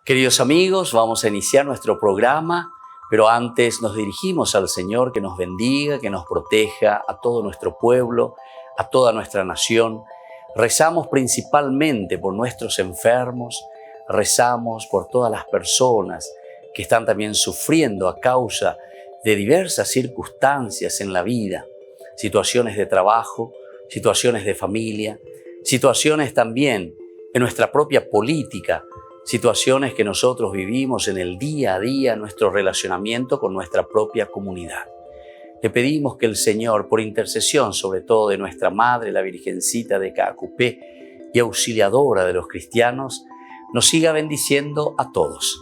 Queridos amigos, vamos a iniciar nuestro programa, pero antes nos dirigimos al Señor que nos bendiga, que nos proteja a todo nuestro pueblo, a toda nuestra nación. Rezamos principalmente por nuestros enfermos, rezamos por todas las personas que están también sufriendo a causa de diversas circunstancias en la vida, situaciones de trabajo, situaciones de familia, situaciones también en nuestra propia política, situaciones que nosotros vivimos en el día a día, nuestro relacionamiento con nuestra propia comunidad. Le pedimos que el Señor, por intercesión sobre todo de nuestra Madre, la Virgencita de Caacupé y auxiliadora de los cristianos, nos siga bendiciendo a todos.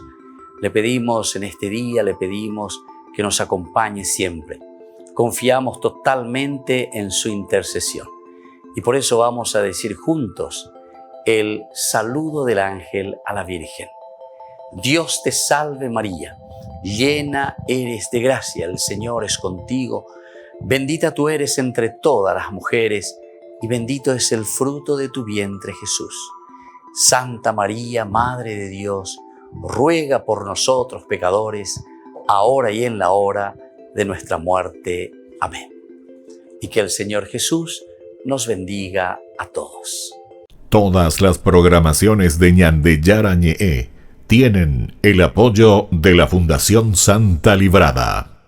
Le pedimos en este día, le pedimos que nos acompañe siempre. Confiamos totalmente en su intercesión. Y por eso vamos a decir juntos el saludo del ángel a la Virgen. Dios te salve María, llena eres de gracia, el Señor es contigo. Bendita tú eres entre todas las mujeres y bendito es el fruto de tu vientre Jesús. Santa María, Madre de Dios, ruega por nosotros pecadores, ahora y en la hora de nuestra muerte. Amén. Y que el Señor Jesús nos bendiga a todos. Todas las programaciones de Ñandeyara Ñe'e tienen el apoyo de la Fundación Santa Librada.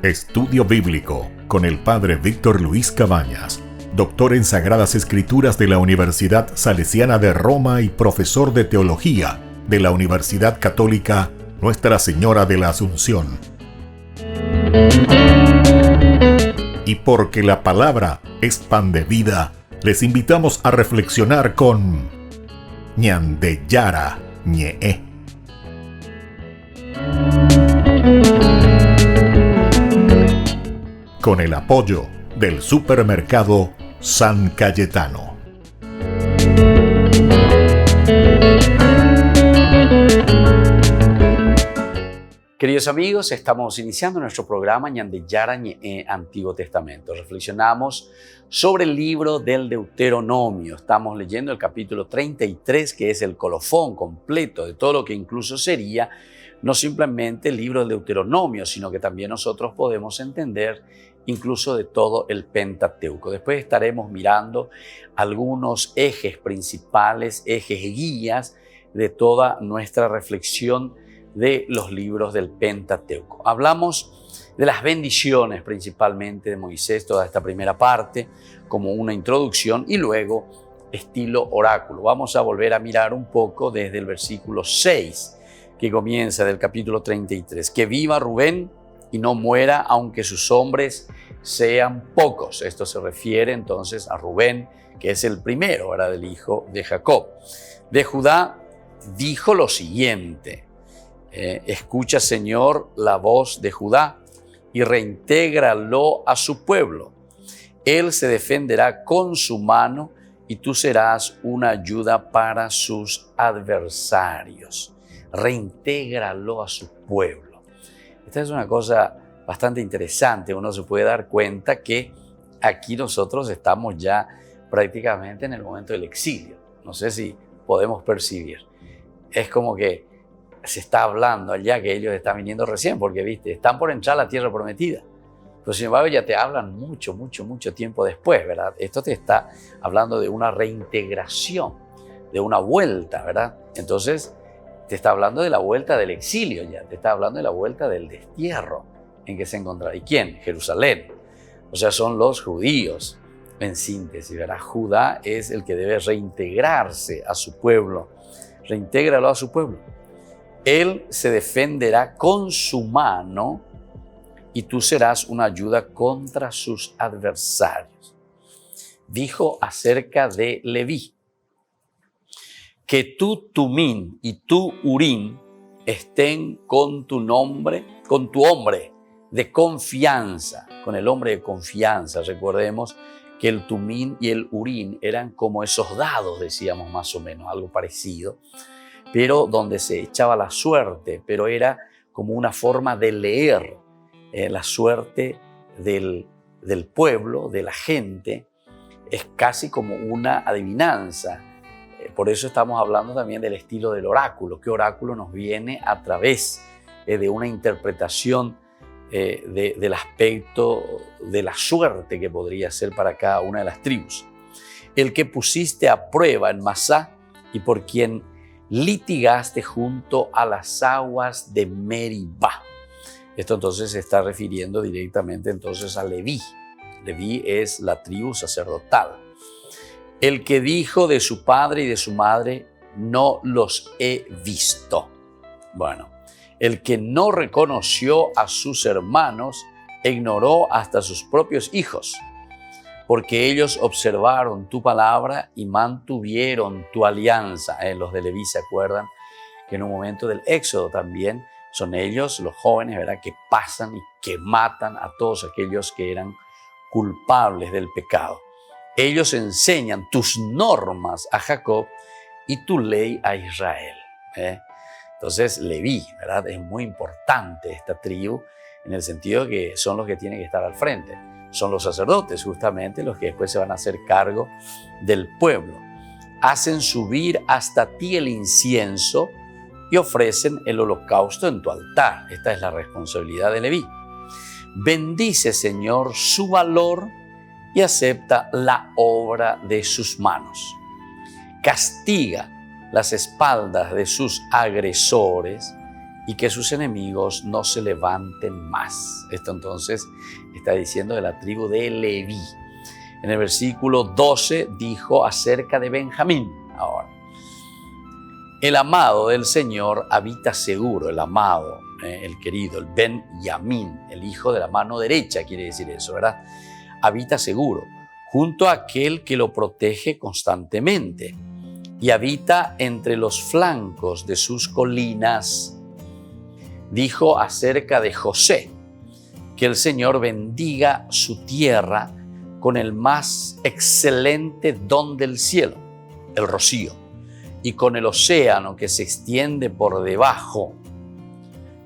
Estudio Bíblico con el Padre Víctor Luis Cabañas, doctor en Sagradas Escrituras de la Universidad Salesiana de Roma y profesor de Teología de la Universidad Católica Nuestra Señora de la Asunción. Y porque la palabra es pan de vida, les invitamos a reflexionar con Ñandeyara Ñe'e. Con el apoyo del supermercado San Cayetano. Queridos amigos, estamos iniciando nuestro programa Ñandeyara Ñe'e Antiguo Testamento. Reflexionamos sobre el libro del Deuteronomio. Estamos leyendo el capítulo 33, que es el colofón completo de todo lo que incluso sería no simplemente el libro del Deuteronomio, sino que también nosotros podemos entender incluso de todo el Pentateuco. Después estaremos mirando algunos ejes principales, ejes guías de toda nuestra reflexión de los libros del Pentateuco. Hablamos de las bendiciones principalmente de Moisés, toda esta primera parte, como una introducción y luego estilo oráculo. Vamos a volver a mirar un poco desde el versículo 6, que comienza del capítulo 33. Que viva Rubén y no muera, aunque sus hombres sean pocos. Esto se refiere entonces a Rubén, que es el primero, ¿verdad?, del hijo de Jacob. De Judá dijo lo siguiente: escucha, Señor, la voz de Judá y reintégralo a su pueblo. Él se defenderá con su mano y tú serás una ayuda para sus adversarios. Reintégralo a su pueblo. Esta es una cosa bastante interesante. Uno se puede dar cuenta que aquí nosotros estamos ya prácticamente en el momento del exilio. No sé si podemos percibir. Es como que se está hablando allá que ellos están viniendo recién, porque viste, están por entrar a la tierra prometida. Pero sin embargo ya te hablan mucho tiempo después, ¿verdad? Esto te está hablando de una reintegración, de una vuelta, ¿verdad? Entonces te está hablando de la vuelta del exilio ya, te está hablando de la vuelta del destierro en que se encontrará. ¿Y quién? Jerusalén. O sea, son los judíos, en síntesis, ¿verdad? Judá es el que debe reintegrarse a su pueblo. Reintégralo a su pueblo. Él se defenderá con su mano y tú serás una ayuda contra sus adversarios. Dijo acerca de Leví: que tu Tumín y tu Urín estén con tu nombre, con tu hombre de confianza, con el hombre de confianza. Recordemos que el Tumín y el Urín eran como esos dados, decíamos más o menos, algo parecido, pero donde se echaba la suerte, pero era como una forma de leer la suerte del pueblo, de la gente, es casi como una adivinanza. Por eso estamos hablando también del estilo del oráculo. ¿Qué oráculo nos viene a través de una interpretación del aspecto de la suerte que podría ser para cada una de las tribus? El que pusiste a prueba en Masá y por quien litigaste junto a las aguas de Meribá. Esto entonces se está refiriendo directamente entonces a Leví. Leví es la tribu sacerdotal. El que dijo de su padre y de su madre, no los he visto. Bueno, el que no reconoció a sus hermanos, ignoró hasta sus propios hijos, porque ellos observaron tu palabra y mantuvieron tu alianza. Los de Leví se acuerdan que en un momento del Éxodo también son ellos, los jóvenes, ¿verdad?, que pasan y que matan a todos aquellos que eran culpables del pecado. Ellos enseñan tus normas a Jacob y tu ley a Israel. Entonces, Leví, ¿verdad?, es muy importante esta tribu en el sentido de que son los que tienen que estar al frente. Son los sacerdotes justamente los que después se van a hacer cargo del pueblo. Hacen subir hasta ti el incienso y ofrecen el holocausto en tu altar. Esta es la responsabilidad de Leví. Bendice, Señor, su valor y acepta la obra de sus manos. Castiga las espaldas de sus agresores y que sus enemigos no se levanten más. Esto entonces está diciendo de la tribu de Leví. En el versículo 12 dijo acerca de Benjamín. Ahora, el amado del Señor habita seguro, el amado, el querido, el Ben-Yamín, el hijo de la mano derecha, quiere decir eso, ¿verdad? Habita seguro, junto a aquel que lo protege constantemente, y habita entre los flancos de sus colinas. Dijo acerca de José, que el Señor bendiga su tierra con el más excelente don del cielo, el rocío, y con el océano que se extiende por debajo,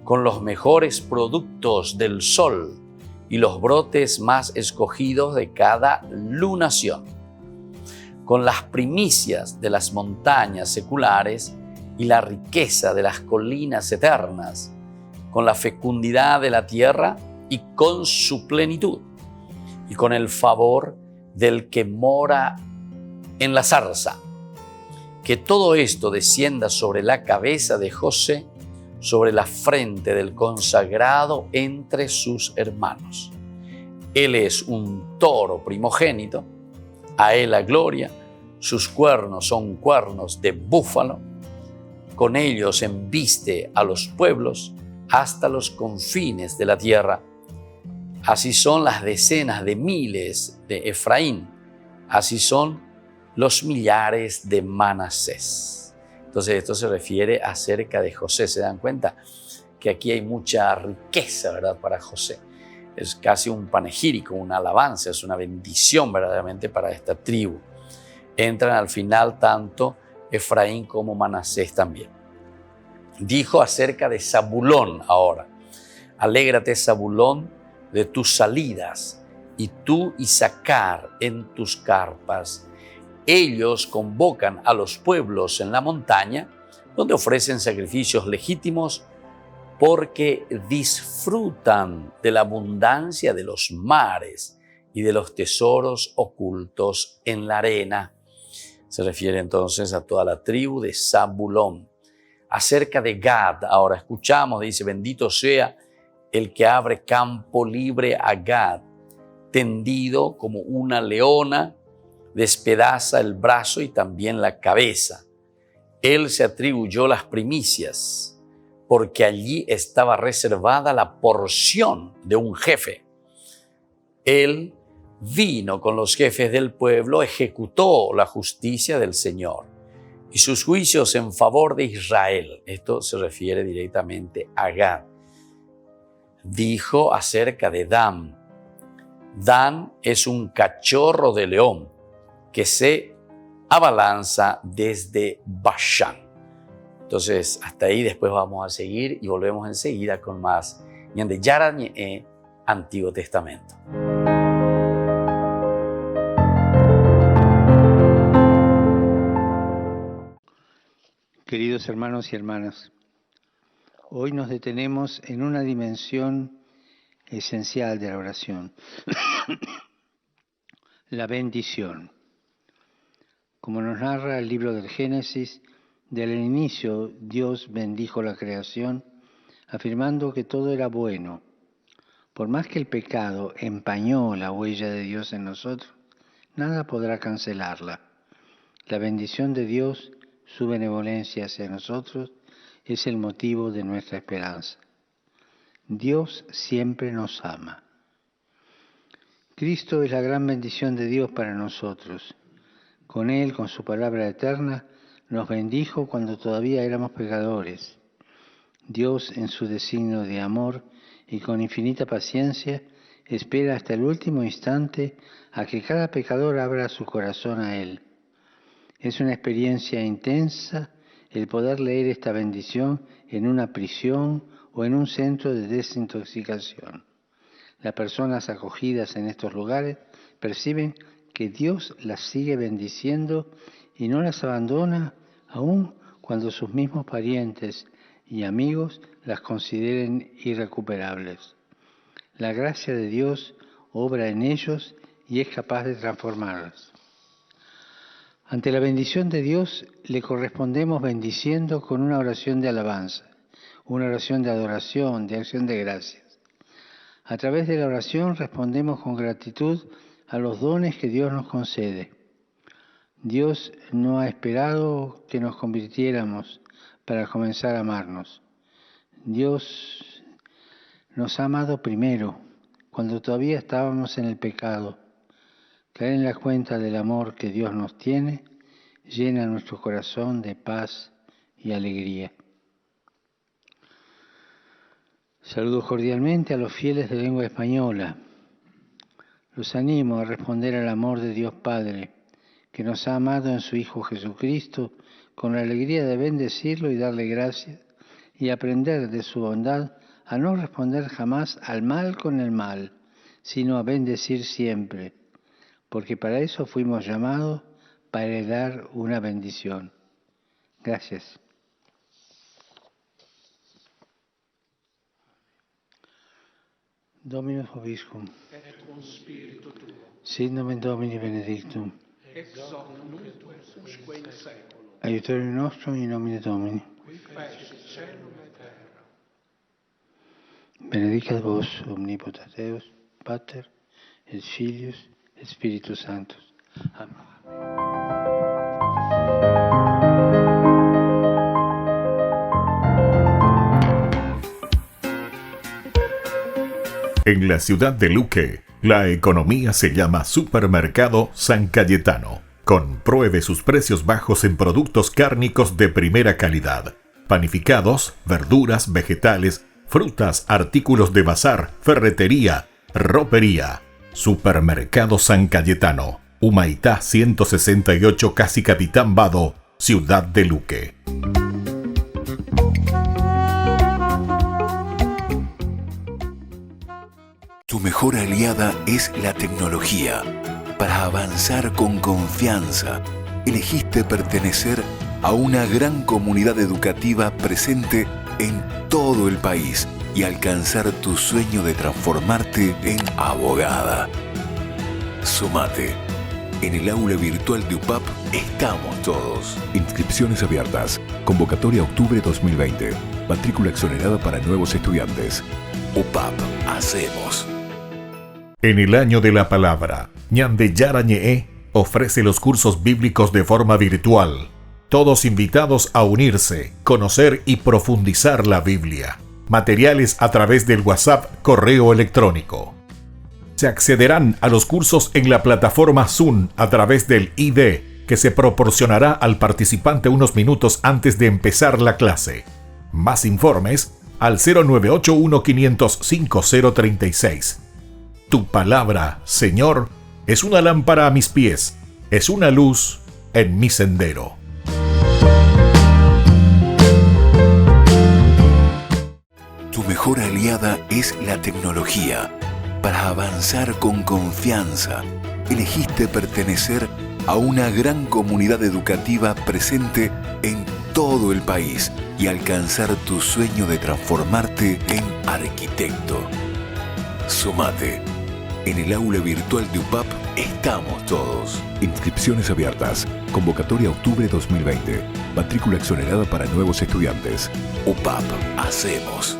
con los mejores productos del sol y los brotes más escogidos de cada lunación, con las primicias de las montañas seculares y la riqueza de las colinas eternas, con la fecundidad de la tierra y con su plenitud, y con el favor del que mora en la zarza. Que todo esto descienda sobre la cabeza de José, sobre la frente del consagrado entre sus hermanos. Él es un toro primogénito, a él la gloria, sus cuernos son cuernos de búfalo, con ellos embiste a los pueblos hasta los confines de la tierra. Así son las decenas de miles de Efraín, así son los millares de Manasés. Entonces esto se refiere acerca de José. ¿Se dan cuenta que aquí hay mucha riqueza, ¿verdad?, para José? Es casi un panegírico, una alabanza, es una bendición verdaderamente para esta tribu. Entran al final tanto Efraín como Manasés también. Dijo acerca de Zabulón ahora. Alégrate, Zabulón, de tus salidas, y tú, Isacar, en tus carpas. Ellos convocan a los pueblos en la montaña, donde ofrecen sacrificios legítimos, porque disfrutan de la abundancia de los mares y de los tesoros ocultos en la arena. Se refiere entonces a toda la tribu de Zabulón. Acerca de Gad, ahora escuchamos, dice, bendito sea el que abre campo libre a Gad, tendido como una leona, despedaza el brazo y también la cabeza. Él se atribuyó las primicias, porque allí estaba reservada la porción de un jefe. Él vino con los jefes del pueblo, ejecutó la justicia del Señor y sus juicios en favor de Israel. Esto se refiere directamente a Gad. Dijo acerca de Dan. Dan es un cachorro de león que se abalanza desde Bashán. Entonces, hasta ahí después vamos a seguir y volvemos enseguida con más Ñande Yarañe, Antiguo Testamento. Queridos hermanos y hermanas, hoy nos detenemos en una dimensión esencial de la oración, la bendición. Como nos narra el libro del Génesis, desde el inicio Dios bendijo la creación, afirmando que todo era bueno. Por más que el pecado empañó la huella de Dios en nosotros, nada podrá cancelarla. La bendición de Dios, su benevolencia hacia nosotros, es el motivo de nuestra esperanza. Dios siempre nos ama. Cristo es la gran bendición de Dios para nosotros. Con Él, con su palabra eterna, nos bendijo cuando todavía éramos pecadores. Dios, en su designio de amor y con infinita paciencia, espera hasta el último instante a que cada pecador abra su corazón a Él. Es una experiencia intensa el poder leer esta bendición en una prisión o en un centro de desintoxicación. Las personas acogidas en estos lugares perciben que Dios las sigue bendiciendo y no las abandona, aun cuando sus mismos parientes y amigos las consideren irrecuperables. La gracia de Dios obra en ellos y es capaz de transformarlas. Ante la bendición de Dios le correspondemos bendiciendo con una oración de alabanza, una oración de adoración, de acción de gracias. A través de la oración respondemos con gratitud a los dones que Dios nos concede. Dios no ha esperado que nos convirtiéramos para comenzar a amarnos. Dios nos ha amado primero, cuando todavía estábamos en el pecado. Caer en la cuenta del amor que Dios nos tiene llena nuestro corazón de paz y alegría. Saludo cordialmente a los fieles de lengua española. Los animo a responder al amor de Dios Padre, que nos ha amado en su Hijo Jesucristo, con la alegría de bendecirlo y darle gracias, y aprender de su bondad a no responder jamás al mal con el mal, sino a bendecir siempre, porque para eso fuimos llamados, para heredar una bendición. Gracias. Dominus vobiscum. Et cum spiritu tuo. Sit nomen Domini benedictum. Ex hoc nunc usque in seculum. Aiutorium nostrum in nomine Domini. Qui fecit caelum et terra. Benedicat vos omnipotens Deus, Pater, et Filius, et Spiritus Sanctus. Amén. En la ciudad de Luque, la economía se llama Supermercado San Cayetano. Compruebe sus precios bajos en productos cárnicos de primera calidad. Panificados, verduras, vegetales, frutas, artículos de bazar, ferretería, ropería. Supermercado San Cayetano. Humaitá 168, Casi Capitán Vado, Ciudad de Luque. Tu mejor aliada es la tecnología. Para avanzar con confianza, elegiste pertenecer a una gran comunidad educativa presente en todo el país y alcanzar tu sueño de transformarte en abogada. Sumate. En el aula virtual de UPAP estamos todos. Inscripciones abiertas. Convocatoria octubre 2020. Matrícula exonerada para nuevos estudiantes. UPAP. Hacemos. En el año de la palabra, Ñande Yarañe ofrece los cursos bíblicos de forma virtual. Todos invitados a unirse, conocer y profundizar la Biblia. Materiales a través del WhatsApp, correo electrónico. Se accederán a los cursos en la plataforma Zoom a través del ID, que se proporcionará al participante unos minutos antes de empezar la clase. Más informes al 0981 505 036. Tu palabra, Señor, es una lámpara a mis pies, es una luz en mi sendero. Tu mejor aliada es la tecnología. Para avanzar con confianza, elegiste pertenecer a una gran comunidad educativa presente en todo el país y alcanzar tu sueño de transformarte en arquitecto. Sumate. En el aula virtual de UPAP estamos todos. Inscripciones abiertas. Convocatoria octubre 2020. Matrícula exonerada para nuevos estudiantes. UPAP. Hacemos.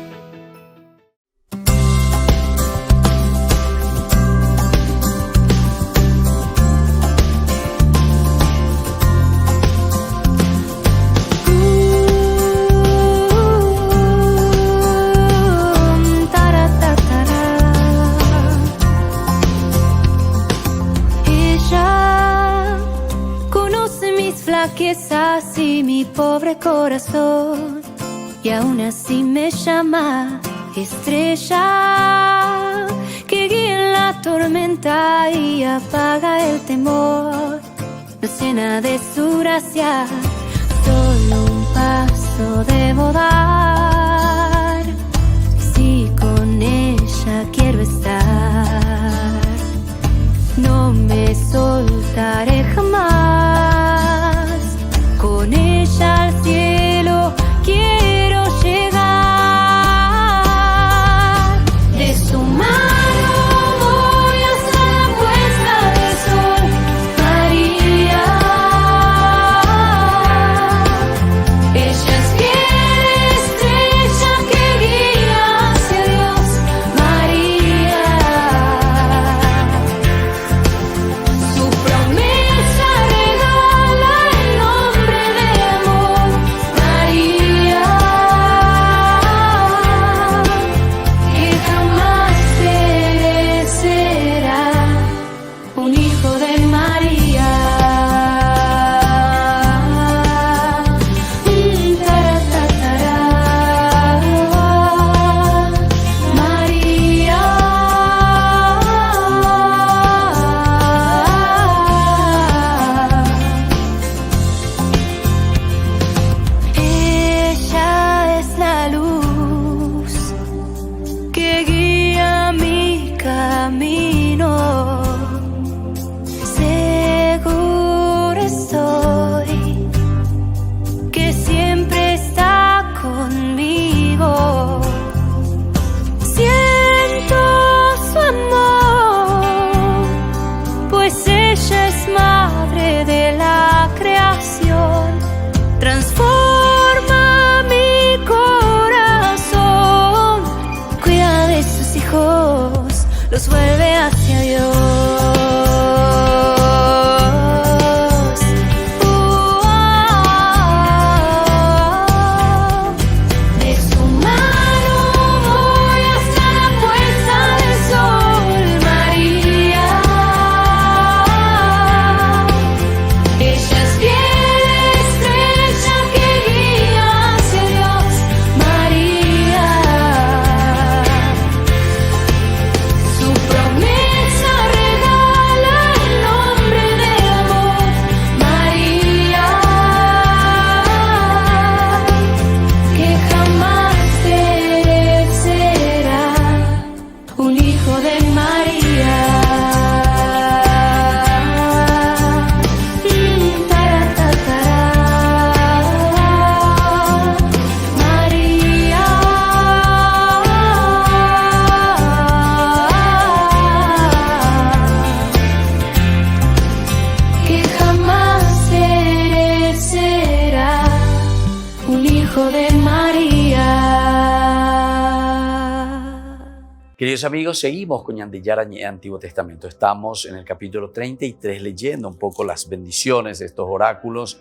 Flaquezas y mi pobre corazón, y aún así me llama estrella que guía en la tormenta y apaga el temor. Nos llena de su gracia, solo un paso debo dar. Si con ella quiero estar, no me soltaré jamás. Con ella al cielo quiero llegar. De su mano voy hasta la puesta del sol, María. Ella es fiel estrella que guía hacia Dios, María. Su promesa regala el nombre de amor, María, que jamás perecerá, un hijo de María. Taratatara, María. Ella es la luz que guía mi camino. Seguro estoy que siempre está conmigo. Siento su amor, pues ella es madre de la creación. Transforma mi corazón, cuida de sus hijos, los vuelve hacia Dios. De su mano voy hasta la puesta del sol, María. Ella es fiel estrella que guía hacia Dios, María. Su promesa regala el nombre de amor, María, que jamás perecerá, un hijo de María. Taratatara, María, que jamás perecerá, un hijo de María. Queridos amigos, seguimos con Ñandillara Ñe Antiguo Testamento. Estamos en el capítulo 33 leyendo un poco las bendiciones de estos oráculos,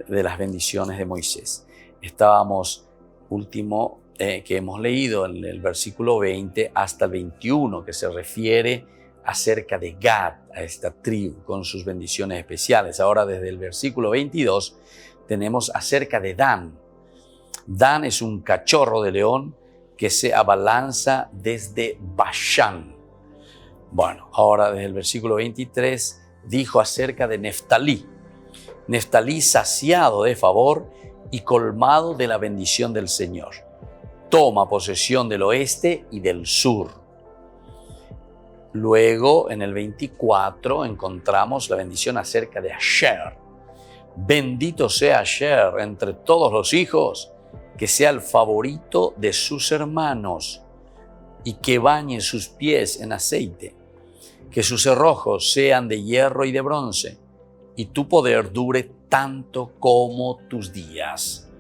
de las bendiciones de Moisés. Estábamos último que hemos leído en el versículo 20 hasta el 21, que se refiere acerca de Gad, a esta tribu, con sus bendiciones especiales. Ahora desde el versículo 22 tenemos acerca de Dan. Dan es un cachorro de león que se abalanza desde Bashán. Bueno, ahora desde el versículo 23 dijo acerca de Neftalí. Neftalí saciado de favor y colmado de la bendición del Señor. Toma posesión del oeste y del sur. Luego, en el 24, encontramos la bendición acerca de Asher. Bendito sea Asher entre todos los hijos, que sea el favorito de sus hermanos y que bañe sus pies en aceite, que sus cerrojos sean de hierro y de bronce, y tu poder dure tanto como tus días.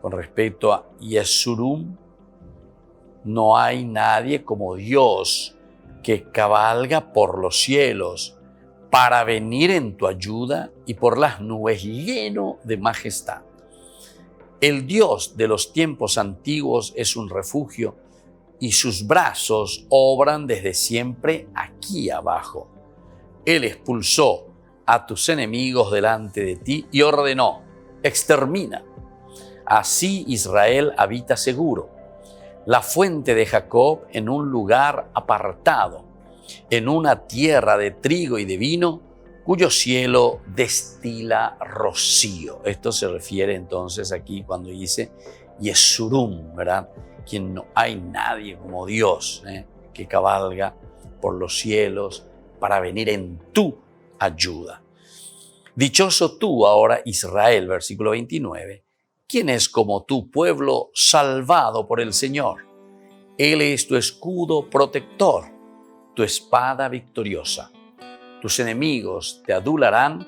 Con respecto a Yesurum, no hay nadie como Dios que cabalga por los cielos para venir en tu ayuda y por las nubes lleno de majestad. El Dios de los tiempos antiguos es un refugio y sus brazos obran desde siempre aquí abajo. Él expulsó a tus enemigos delante de ti y ordenó: extermina. Así Israel habita seguro, la fuente de Jacob en un lugar apartado, en una tierra de trigo y de vino, cuyo cielo destila rocío. Esto se refiere entonces aquí cuando dice Yesurum, ¿verdad? Quien no hay nadie como Dios, que cabalga por los cielos para venir en tu ayuda. Dichoso tú ahora, Israel, versículo 29. ¿Quién es como tu pueblo salvado por el Señor? Él es tu escudo protector, tu espada victoriosa. Tus enemigos te adularán,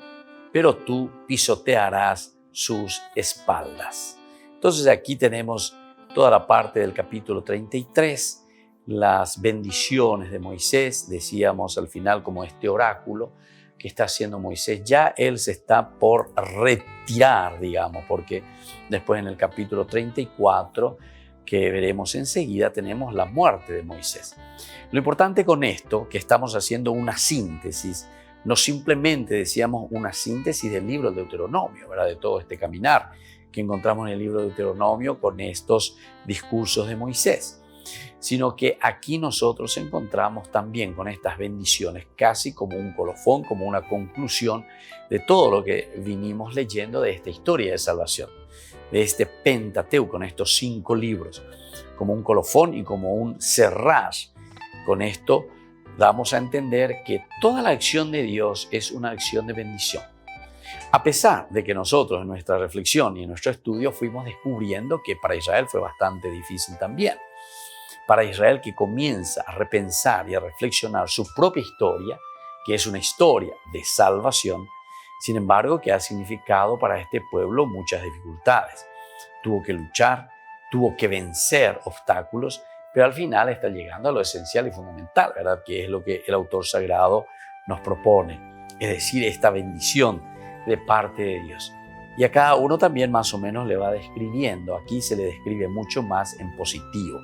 pero tú pisotearás sus espaldas. Entonces aquí tenemos toda la parte del capítulo 33, las bendiciones de Moisés, decíamos al final como este oráculo que está haciendo Moisés. Ya él se está por retirar, digamos, porque después en el capítulo 34, que veremos enseguida, tenemos la muerte de Moisés. Lo importante con esto, que estamos haciendo una síntesis, no simplemente decíamos una síntesis del libro de Deuteronomio, ¿verdad? De todo este caminar que encontramos en el libro de Deuteronomio con estos discursos de Moisés, sino que aquí nosotros encontramos también con estas bendiciones casi como un colofón, como una conclusión de todo lo que vinimos leyendo de esta historia de salvación, de este Pentateuco, con estos 5 libros, como un colofón y como un cerrar. Con esto damos a entender que toda la acción de Dios es una acción de bendición. A pesar de que nosotros en nuestra reflexión y en nuestro estudio fuimos descubriendo que para Israel fue bastante difícil también. Para Israel, que comienza a repensar y a reflexionar su propia historia, que es una historia de salvación, sin embargo, que ha significado para este pueblo muchas dificultades. Tuvo que luchar, tuvo que vencer obstáculos, pero al final está llegando a lo esencial y fundamental, ¿verdad? Que es lo que el autor sagrado nos propone, es decir, esta bendición de parte de Dios. Y a cada uno también más o menos le va describiendo. Aquí se le describe mucho más en positivo.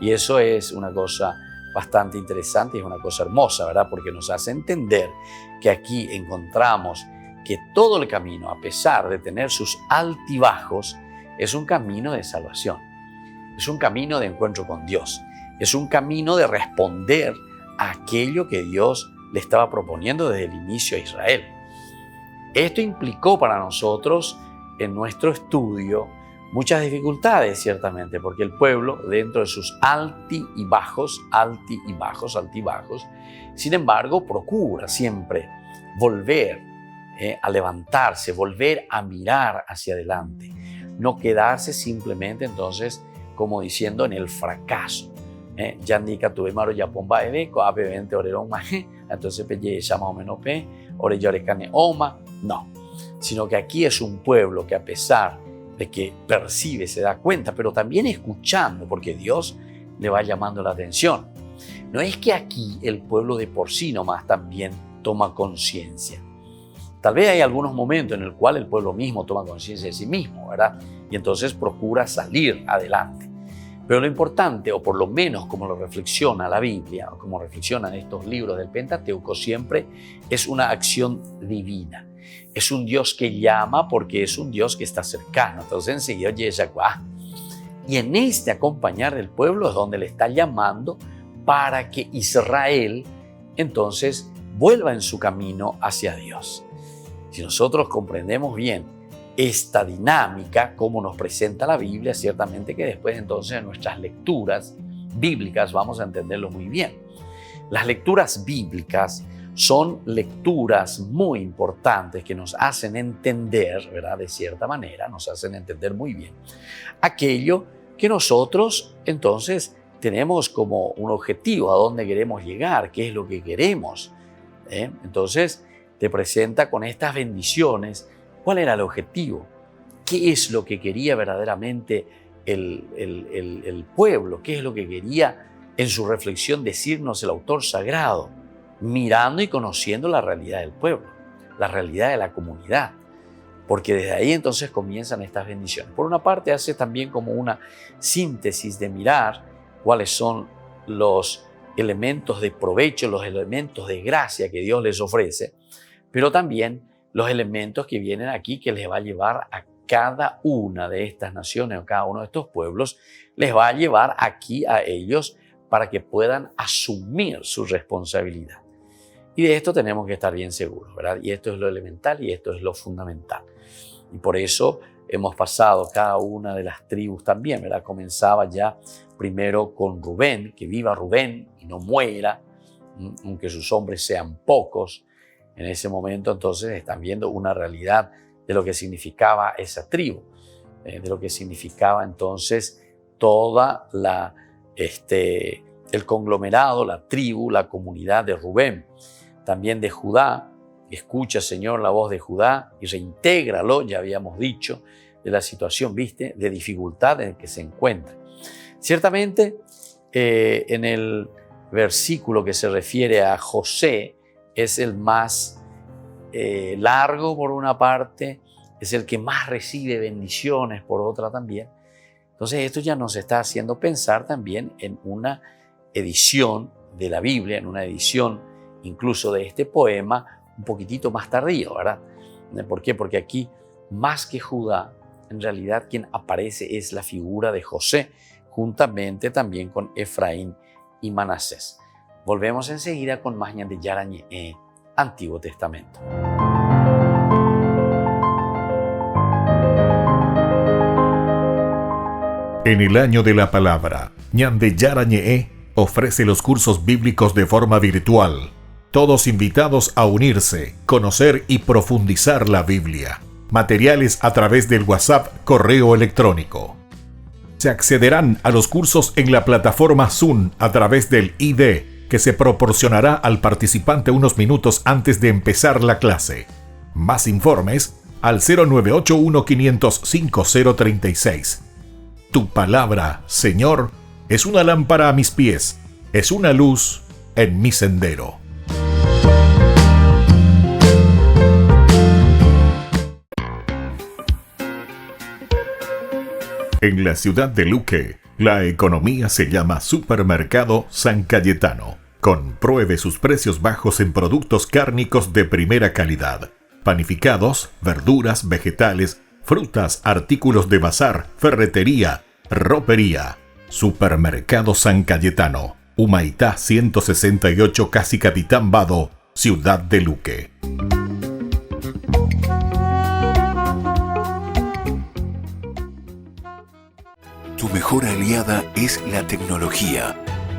Y eso es una cosa bastante interesante y es una cosa hermosa, ¿verdad? Porque nos hace entender que aquí encontramos que todo el camino, a pesar de tener sus altibajos, es un camino de salvación. Es un camino de encuentro con Dios. Es un camino de responder a aquello que Dios le estaba proponiendo desde el inicio a Israel. Esto implicó para nosotros, en nuestro estudio, muchas dificultades, ciertamente, porque el pueblo, dentro de sus altibajos, sin embargo, procura siempre volver a levantarse, volver a mirar hacia adelante, no quedarse simplemente entonces como diciendo en el fracaso. Yandika tuve maro ya pomba ebeco, ape 20 orerón maje, entonces pelle llama o menos pe, ore yorecane oma. No, sino que aquí es un pueblo que a pesar de que percibe, se da cuenta, pero también escuchando, porque Dios le va llamando la atención. No es que aquí el pueblo de por sí nomás también toma conciencia. Tal vez hay algunos momentos en el cual el pueblo mismo toma conciencia de sí mismo, ¿verdad? Y entonces procura salir adelante. Pero lo importante, o por lo menos como lo reflexiona la Biblia, o como reflexionan estos libros del Pentateuco, siempre es una acción divina. Es un Dios que llama porque es un Dios que está cercano. Entonces enseguida oye Yacuá. Y en este acompañar del pueblo es donde le está llamando para que Israel entonces vuelva en su camino hacia Dios. Si nosotros comprendemos bien esta dinámica, como nos presenta la Biblia, ciertamente que después entonces en nuestras lecturas bíblicas vamos a entenderlo muy bien. Las lecturas bíblicas son lecturas muy importantes que nos hacen entender, ¿verdad? De cierta manera, nos hacen entender muy bien aquello que nosotros entonces tenemos como un objetivo, a dónde queremos llegar, qué es lo que queremos. Entonces te presenta con estas bendiciones cuál era el objetivo, qué es lo que quería verdaderamente el pueblo, qué es lo que quería en su reflexión decirnos el autor sagrado, mirando y conociendo la realidad del pueblo, la realidad de la comunidad, porque desde ahí entonces comienzan estas bendiciones. Por una parte hace también como una síntesis de mirar cuáles son los elementos de provecho, los elementos de gracia que Dios les ofrece, pero también los elementos que vienen aquí que les va a llevar a cada una de estas naciones o cada uno de estos pueblos, les va a llevar aquí a ellos para que puedan asumir su responsabilidad. Y de esto tenemos que estar bien seguros, ¿verdad? Y esto es lo elemental y esto es lo fundamental. Y por eso hemos pasado cada una de las tribus también, ¿verdad? Comenzaba ya primero con Rubén, que viva Rubén y no muera, aunque sus hombres sean pocos. En ese momento entonces están viendo una realidad de lo que significaba esa tribu, de lo que significaba entonces toda el conglomerado, la tribu, la comunidad de Rubén. También de Judá, escucha, Señor, la voz de Judá y reintégralo, ya habíamos dicho, de la situación, ¿viste?, de dificultad en que se encuentra. Ciertamente, en el versículo que se refiere a José, es el más largo por una parte, es el que más recibe bendiciones por otra también. Entonces esto ya nos está haciendo pensar también en una edición de la Biblia, en una edición incluso de este poema un poquitito más tardío, ¿verdad? ¿Por qué? Porque aquí, más que Judá, en realidad quien aparece es la figura de José, juntamente también con Efraín y Manasés. Volvemos enseguida con más Ñan de Yarañe, Antiguo Testamento. En el año de la palabra, Ñan de Yarañe ofrece los cursos bíblicos de forma virtual. Todos invitados a unirse, conocer y profundizar la Biblia. Materiales a través del WhatsApp, correo electrónico. Se accederán a los cursos en la plataforma Zoom a través del ID, que se proporcionará al participante unos minutos antes de empezar la clase. Más informes al 0981-500-5036. Tu palabra, Señor, es una lámpara a mis pies, es una luz en mi sendero. En la ciudad de Luque, la economía se llama Supermercado San Cayetano. Compruebe sus precios bajos en productos cárnicos de primera calidad. Panificados, verduras, vegetales, frutas, artículos de bazar, ferretería, ropería. Supermercado San Cayetano, Humaitá 168, Casi Capitán Vado, ciudad de Luque. Tu mejor aliada es la tecnología.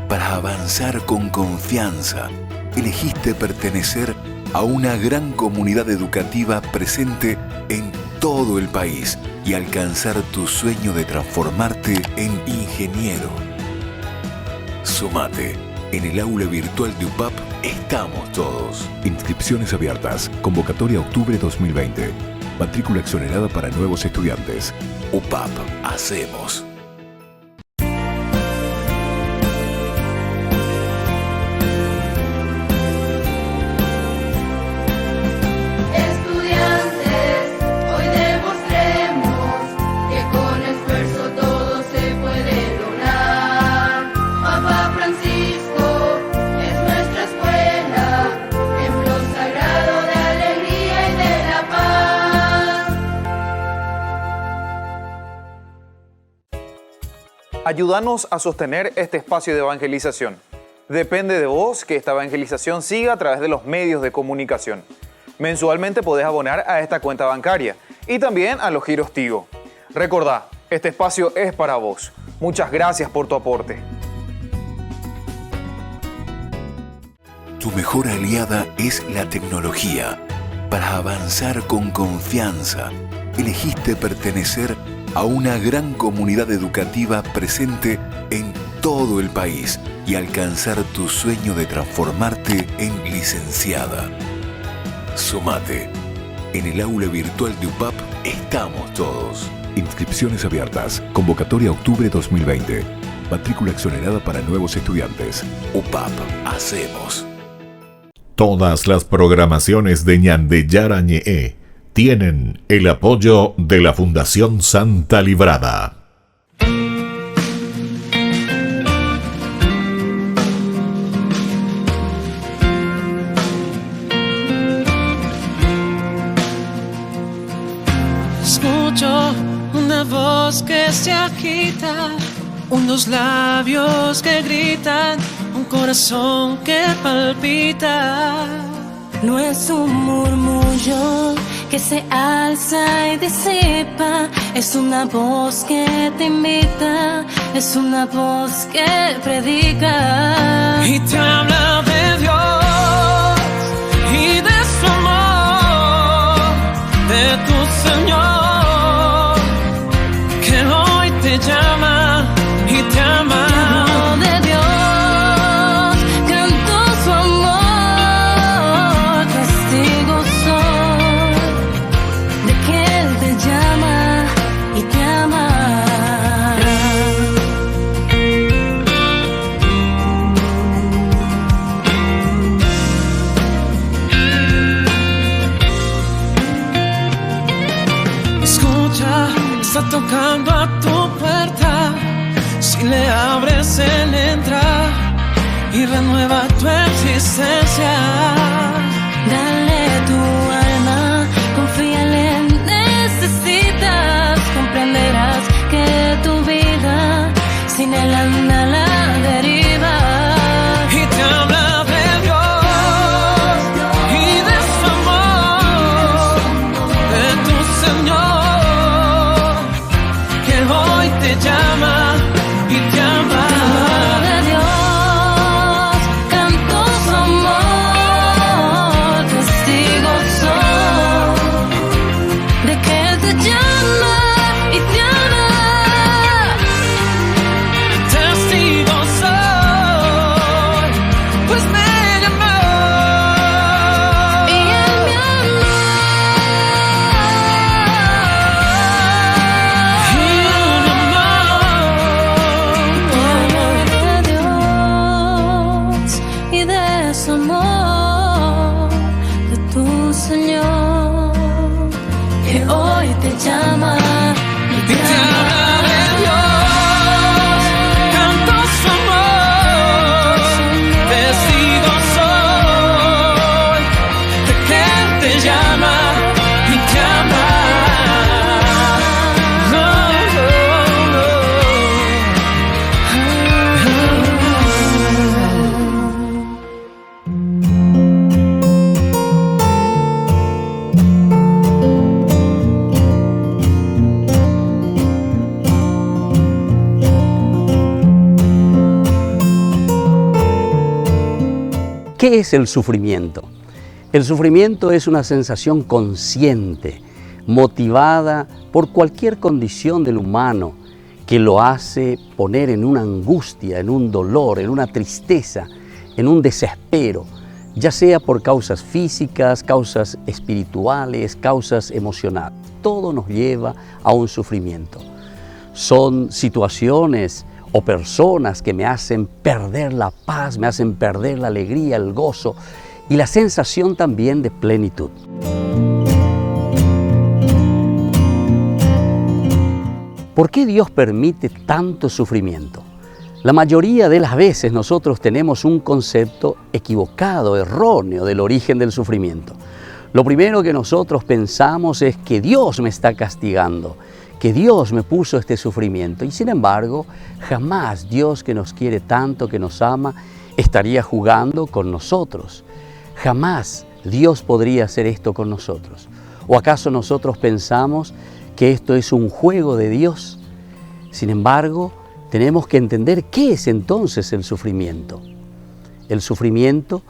Para avanzar con confianza, elegiste pertenecer a una gran comunidad educativa presente en todo el país y alcanzar tu sueño de transformarte en ingeniero. Sumate. En el aula virtual de UPAP estamos todos. Inscripciones abiertas. Convocatoria octubre 2020. Matrícula exonerada para nuevos estudiantes. UPAP. Hacemos. Ayúdanos a sostener este espacio de evangelización. Depende de vos que esta evangelización siga a través de los medios de comunicación. Mensualmente podés abonar a esta cuenta bancaria y también a los giros Tigo. Recordá, este espacio es para vos. Muchas gracias por tu aporte. Tu mejor aliada es la tecnología. Para avanzar con confianza, elegiste pertenecer a una gran comunidad educativa presente en todo el país y alcanzar tu sueño de transformarte en licenciada. Sumate. En el aula virtual de UPAP estamos todos. Inscripciones abiertas. Convocatoria octubre 2020. Matrícula exonerada para nuevos estudiantes. UPAP. Hacemos. Todas las programaciones de Ñande Yara Ñe'e tienen el apoyo de la Fundación Santa Librada. Escucho una voz que se agita, unos labios que gritan, un corazón que palpita. No es un murmullo que se alza y disipa, es una voz que te invita, es una voz que predica. Y te habla de Dios y de su amor, de tu Señor, que hoy te llama y te ama. Está tocando a tu puerta, si le abres él entra y renueva tu existencia. Dale tu alma, confíale, necesitas, comprenderás que tu vida sin él anda a la deriva. Y te habla de Dios y de su amor, de tu Señor, te llama y te ama. De Dios, canto su amor, testigo soy de que te llama y te ama. Testigo soy, pues me llamó y él me amó. Llama y te habla de Dios, canto su amor, testigo soy de que él te llama y te ama. ¿Qué es el sufrimiento? El sufrimiento es una sensación consciente, motivada por cualquier condición del humano que lo hace poner en una angustia, en un dolor, en una tristeza, en un desespero, ya sea por causas físicas, causas espirituales, causas emocionales. Todo nos lleva a un sufrimiento. Son situaciones o personas que me hacen perder la paz, me hacen perder la alegría, el gozo y la sensación también de plenitud. ¿Por qué Dios permite tanto sufrimiento? La mayoría de las veces nosotros tenemos un concepto equivocado, erróneo del origen del sufrimiento. Lo primero que nosotros pensamos es que Dios me está castigando, que Dios me puso este sufrimiento. Y sin embargo, jamás Dios, que nos quiere tanto, que nos ama, estaría jugando con nosotros. Jamás Dios podría hacer esto con nosotros. ¿O acaso nosotros pensamos que esto es un juego de Dios? Sin embargo, tenemos que entender qué es entonces el sufrimiento. El sufrimiento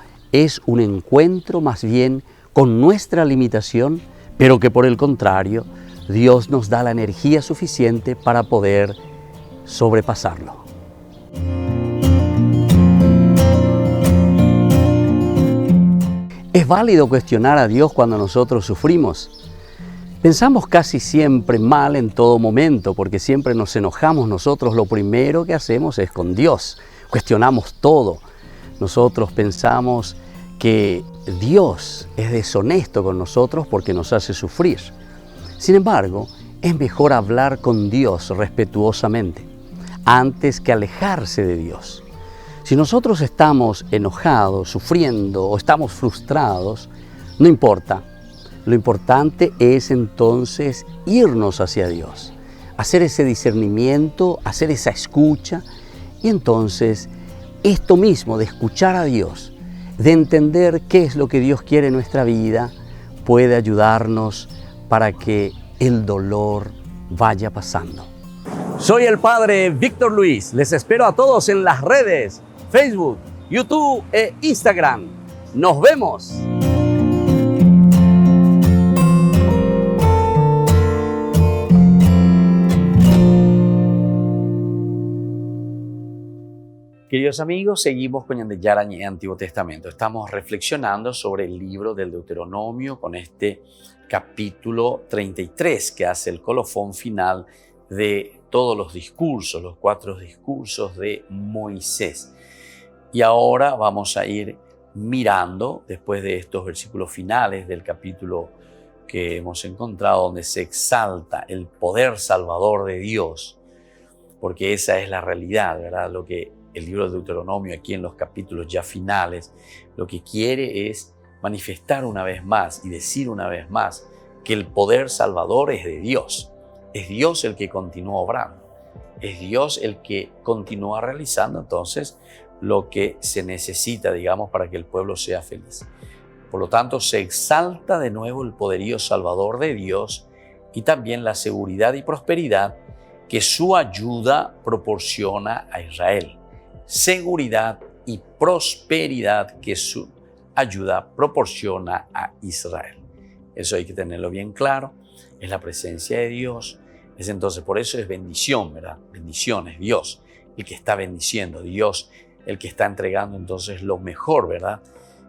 es un encuentro más bien con nuestra limitación, pero que por el contrario, Dios nos da la energía suficiente para poder sobrepasarlo. Es válido cuestionar a Dios cuando nosotros sufrimos. Pensamos casi siempre mal en todo momento, porque siempre nos enojamos nosotros. Lo primero que hacemos es con Dios. Cuestionamos todo. Nosotros pensamos que Dios es deshonesto con nosotros porque nos hace sufrir. Sin embargo, es mejor hablar con Dios respetuosamente antes que alejarse de Dios. Si nosotros estamos enojados, sufriendo o estamos frustrados, no importa. Lo importante es entonces irnos hacia Dios, hacer ese discernimiento, hacer esa escucha y entonces esto mismo de escuchar a Dios, de entender qué es lo que Dios quiere en nuestra vida, puede ayudarnos para que el dolor vaya pasando. Soy el Padre Víctor Luis. Les espero a todos en las redes, Facebook, YouTube e Instagram. ¡Nos vemos! Queridos amigos, seguimos con Ñande Yarañe Antiguo Testamento. Estamos reflexionando sobre el libro del Deuteronomio con este capítulo 33 que hace el colofón final de todos los discursos, los 4 discursos de Moisés. Y ahora vamos a ir mirando, después de estos versículos finales del capítulo que hemos encontrado, donde se exalta el poder salvador de Dios, porque esa es la realidad, ¿verdad? Lo que el libro de Deuteronomio, aquí en los capítulos ya finales, lo que quiere es manifestar una vez más y decir una vez más que el poder salvador es de Dios. Es Dios el que continúa obrando. Es Dios el que continúa realizando entonces lo que se necesita, digamos, para que el pueblo sea feliz. Por lo tanto, se exalta de nuevo el poderío salvador de Dios y también la seguridad y prosperidad que su ayuda proporciona a Israel. Seguridad y prosperidad que su ayuda proporciona a Israel. Eso hay que tenerlo bien claro. Es la presencia de Dios. Es entonces, por eso es bendición, ¿verdad? Bendición es Dios el que está bendiciendo, Dios el que está entregando entonces lo mejor, ¿verdad?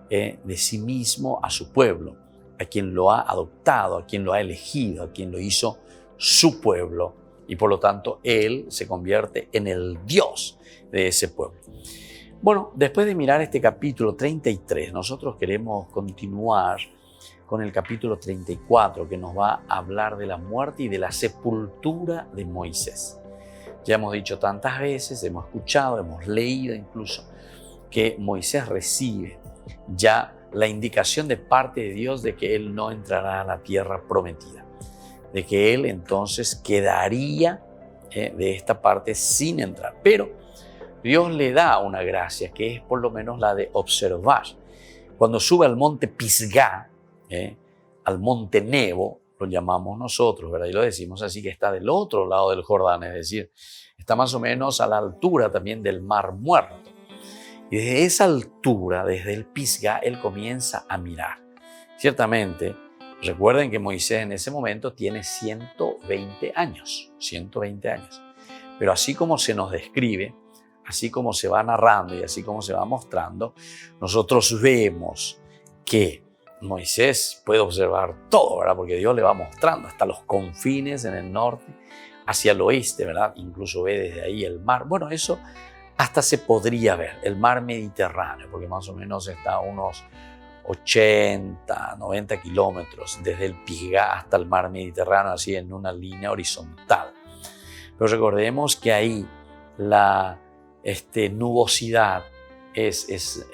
De sí mismo a su pueblo, a quien lo ha adoptado, a quien lo ha elegido, a quien lo hizo su pueblo. Y por lo tanto, Él se convierte en el Dios de ese pueblo. Bueno, después de mirar este capítulo 33, nosotros queremos continuar con el capítulo 34, que nos va a hablar de la muerte y de la sepultura de Moisés. Ya hemos dicho tantas veces, hemos escuchado, hemos leído incluso, que Moisés recibe ya la indicación de parte de Dios de que él no entrará a la tierra prometida, de que él entonces quedaría de esta parte sin entrar. Pero Dios le da una gracia que es por lo menos la de observar. Cuando sube al monte Pisgá, al monte Nebo, lo llamamos nosotros, ¿verdad? Y lo decimos así, que está del otro lado del Jordán, es decir, está más o menos a la altura también del Mar Muerto. Y desde esa altura, desde el Pisgá, él comienza a mirar. Ciertamente, recuerden que Moisés en ese momento tiene 120 años, 120 años. Pero así como se nos describe, así como se va narrando y así como se va mostrando, nosotros vemos que Moisés puede observar todo, ¿verdad? Porque Dios le va mostrando hasta los confines en el norte, hacia el oeste, ¿verdad? Incluso ve desde ahí el mar. Bueno, eso hasta se podría ver, el mar Mediterráneo, porque más o menos está a unos 80, 90 kilómetros desde el Pisgá hasta el mar Mediterráneo, así en una línea horizontal. Pero recordemos que ahí la nubosidad es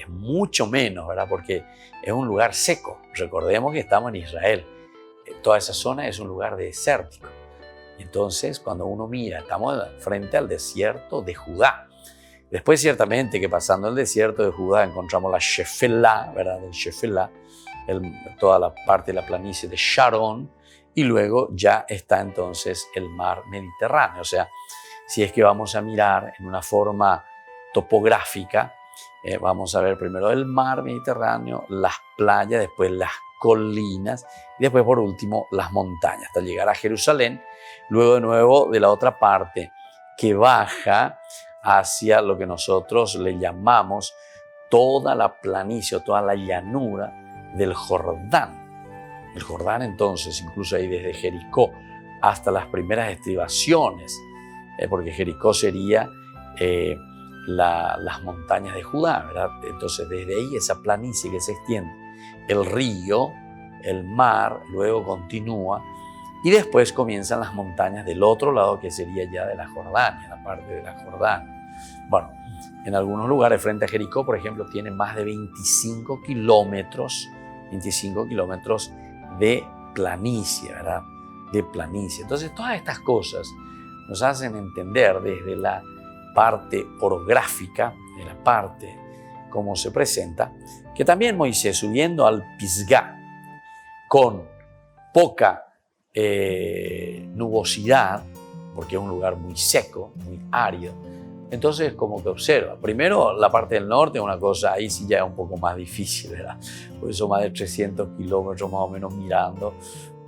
mucho menos, ¿verdad? Porque es un lugar seco. Recordemos que estamos en Israel. Toda esa zona es un lugar desértico. Entonces, cuando uno mira, estamos frente al desierto de Judá. Después, ciertamente, que pasando el desierto de Judá encontramos la Shefelá, ¿verdad? El Shefelá, toda la parte de la planicie de Sharon, y luego ya está entonces el mar Mediterráneo. O sea, si es que vamos a mirar en una forma topográfica, Vamos a ver primero el mar Mediterráneo, las playas, después las colinas y después por último las montañas, hasta llegar a Jerusalén. Luego de nuevo de la otra parte que baja hacia lo que nosotros le llamamos toda la planicie o toda la llanura del Jordán. El Jordán entonces, incluso ahí desde Jericó hasta las primeras estribaciones, porque Jericó sería las montañas de Judá, ¿verdad? Entonces desde ahí esa planicie que se extiende, el río, el mar, luego continúa y después comienzan las montañas del otro lado que sería ya de la Jordania, la parte de la Jordania. Bueno, en algunos lugares frente a Jericó, por ejemplo, tiene más de 25 kilómetros de planicie, ¿verdad? De planicie. Entonces todas estas cosas nos hacen entender desde la parte orográfica, de la parte como se presenta, que también Moisés subiendo al Pisgah con poca nubosidad, porque es un lugar muy seco, muy árido, entonces como que observa. Primero la parte del norte, una cosa ahí sí ya es un poco más difícil, ¿verdad? Por eso más de 300 kilómetros más o menos mirando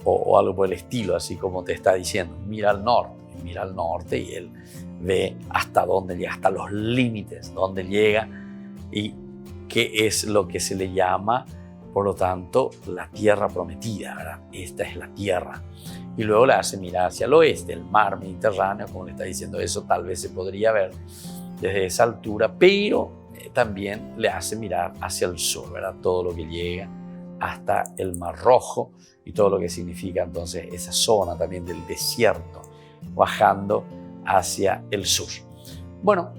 o algo por el estilo, así como te está diciendo, mira al norte y él ve hasta dónde llega, hasta los límites, dónde llega y qué es lo que se le llama, por lo tanto, la tierra prometida, ¿verdad? Esta es la tierra. Y luego le hace mirar hacia el oeste, el mar Mediterráneo, como le está diciendo, eso tal vez se podría ver desde esa altura, pero también le hace mirar hacia el sur, ¿verdad? Todo lo que llega hasta el Mar Rojo y todo lo que significa entonces esa zona también del desierto, bajando hacia el sur. Bueno,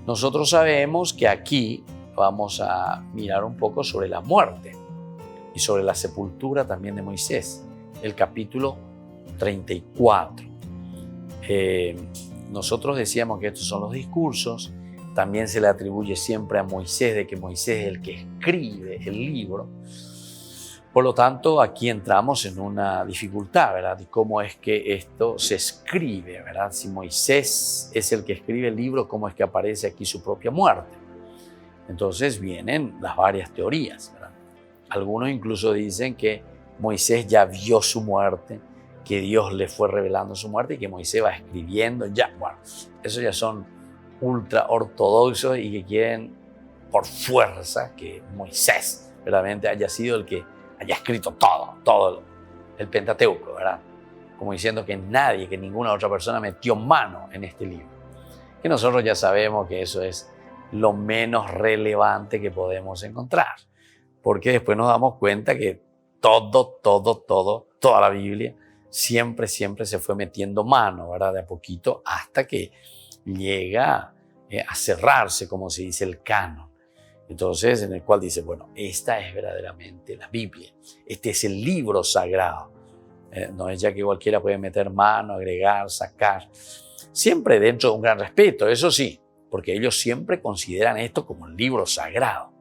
nosotros sabemos que aquí vamos a mirar un poco sobre la muerte y sobre la sepultura también de Moisés, el capítulo 34. Nosotros decíamos que estos son los discursos, también se le atribuye siempre a Moisés de que Moisés es el que escribe el libro. Por lo tanto, aquí entramos en una dificultad, ¿verdad? De cómo es que esto se escribe, ¿verdad? Si Moisés es el que escribe el libro, ¿cómo es que aparece aquí su propia muerte? Entonces vienen las varias teorías, ¿verdad? Algunos incluso dicen que Moisés ya vio su muerte, que Dios le fue revelando su muerte y que Moisés va escribiendo ya. Bueno, esos ya son ultra ortodoxos y que quieren por fuerza que Moisés realmente haya sido el que haya escrito todo el Pentateuco, ¿verdad? Como diciendo que nadie, que ninguna otra persona metió mano en este libro. Que nosotros ya sabemos que eso es lo menos relevante que podemos encontrar, porque después nos damos cuenta que toda la Biblia siempre se fue metiendo mano, ¿verdad? De a poquito hasta que llega a cerrarse, como se dice, el canon. Entonces, en el cual dice, bueno, esta es verdaderamente la Biblia. Este es el libro sagrado. No es ya que cualquiera puede meter mano, agregar, sacar. Siempre dentro de un gran respeto, eso sí, porque ellos siempre consideran esto como el libro sagrado.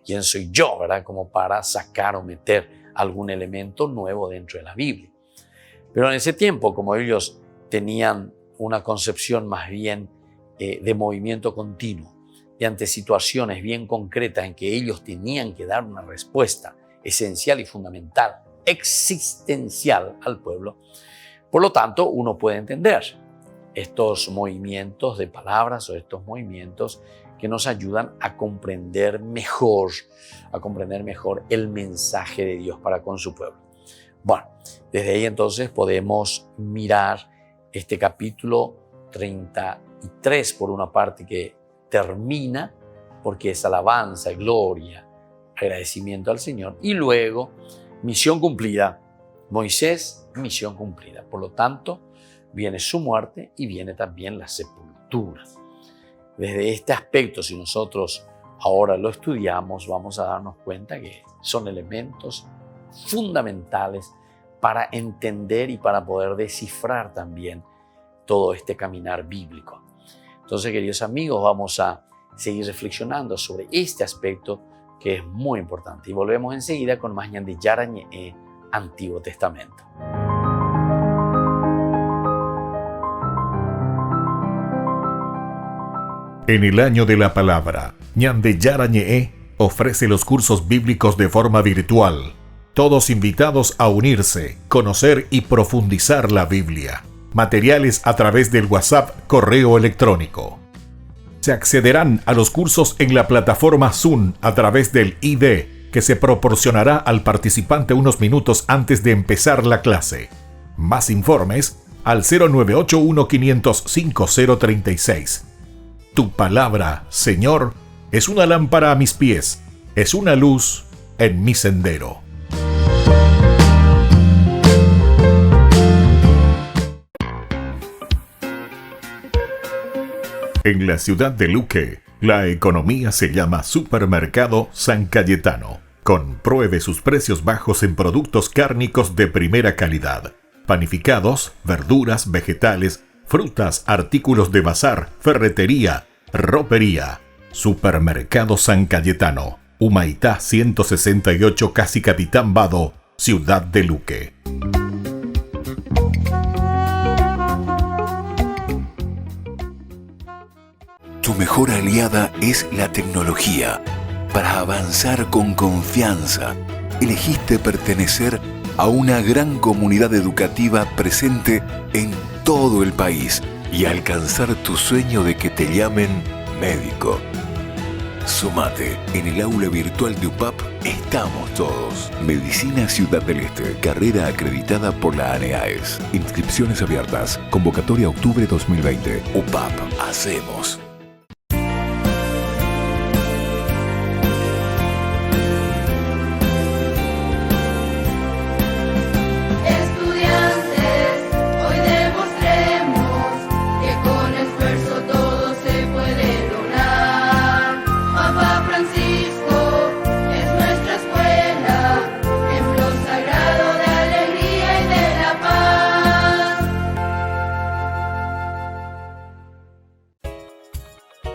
¿Quién soy yo, verdad? Como para sacar o meter algún elemento nuevo dentro de la Biblia. Pero en ese tiempo, como ellos tenían una concepción más bien de movimiento continuo, y ante situaciones bien concretas en que ellos tenían que dar una respuesta esencial y fundamental, existencial al pueblo, por lo tanto uno puede entender estos movimientos de palabras o estos movimientos que nos ayudan a comprender mejor el mensaje de Dios para con su pueblo. Bueno, desde ahí entonces podemos mirar este capítulo 33 por una parte que termina porque es alabanza, gloria, agradecimiento al Señor y luego misión cumplida. Moisés, misión cumplida. Por lo tanto, viene su muerte y viene también la sepultura. Desde este aspecto, si nosotros ahora lo estudiamos, vamos a darnos cuenta que son elementos fundamentales para entender y para poder descifrar también todo este caminar bíblico. Entonces, queridos amigos, vamos a seguir reflexionando sobre este aspecto que es muy importante. Y volvemos enseguida con más Ñande Yarañe Antiguo Testamento. En el año de la palabra, Ñande Yarañe ofrece los cursos bíblicos de forma virtual. Todos invitados a unirse, conocer y profundizar la Biblia. Materiales a través del WhatsApp, correo electrónico. Se accederán a los cursos en la plataforma Zoom a través del ID, que se proporcionará al participante unos minutos antes de empezar la clase. Más informes al 0981-500-5036. Tu palabra, Señor, es una lámpara a mis pies, es una luz en mi sendero. En la ciudad de Luque, la economía se llama Supermercado San Cayetano. Compruebe sus precios bajos en productos cárnicos de primera calidad. Panificados, verduras, vegetales, frutas, artículos de bazar, ferretería, ropería. Supermercado San Cayetano, Humaitá 168, Casi Capitán Vado, ciudad de Luque. Tu mejor aliada es la tecnología. Para avanzar con confianza, elegiste pertenecer a una gran comunidad educativa presente en todo el país y alcanzar tu sueño de que te llamen médico. Sumate. En el aula virtual de UPAP estamos todos. Medicina Ciudad del Este, carrera acreditada por la ANEAES. Inscripciones abiertas. Convocatoria octubre 2020. UPAP, hacemos.